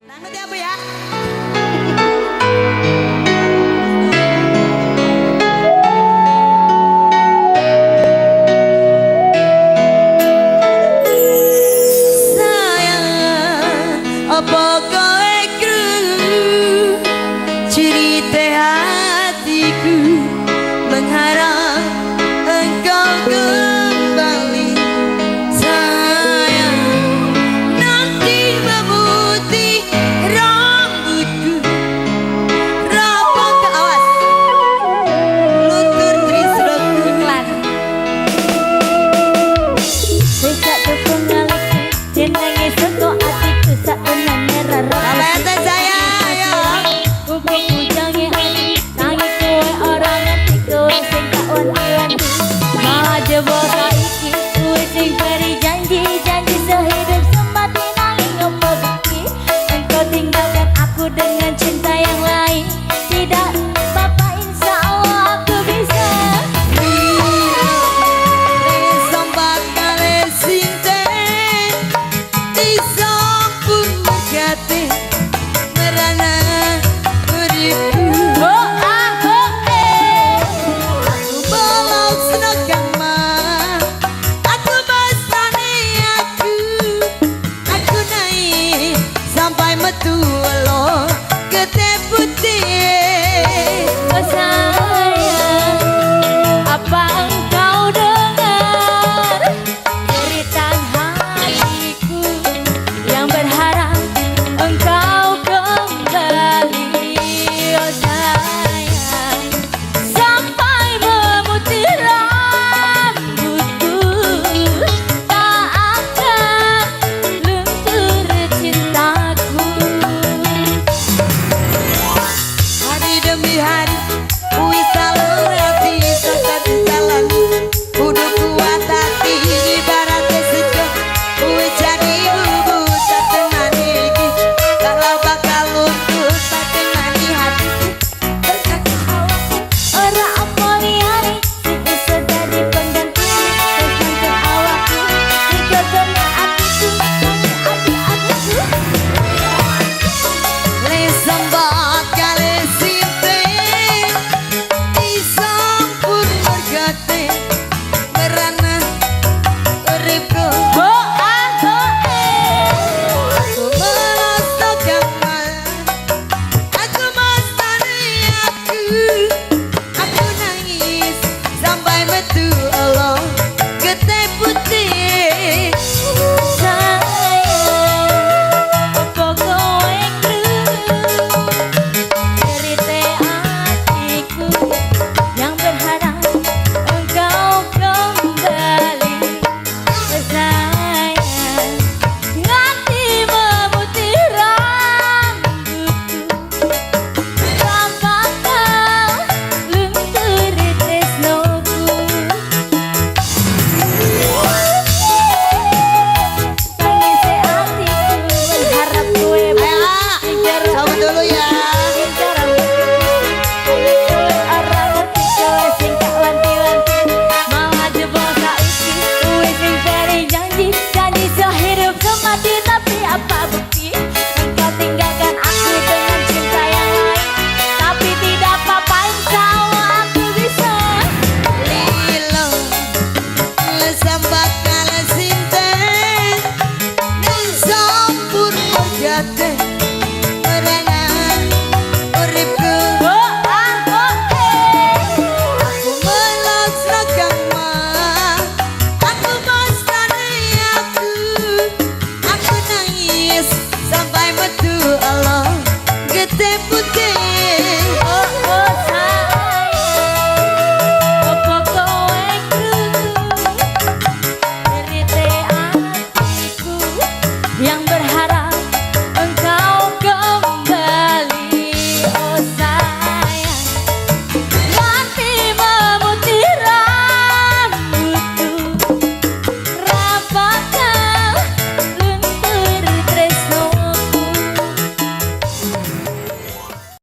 Lanjut ya Bu ya. Sayang, apa kowe krungu cerita hatiku, mengharap engkau kembali. Sayang, nanti memutih rambutku, rapok ke awas luntur trisroku iklan. Sejak dukung ngaliku dan nangis seko hatiku sak benangnya rara. Apa ente saya ayo. Mumpung ujange ati tangi kowe ora ngerti kowe sing tak wanti-wanti. Malah jebo saiki kowe sing beri janji-janji sehidup semati nanging ngopo bukti. Engkau tinggalkan aku dengan cinta yang lain. Tidak apa-apa insya Allah aku bisa. Sampak kale sinten disampun berkati merana uripku. Oh ah oh Aku balau senokang mah, aku bastani aku naik sampai metu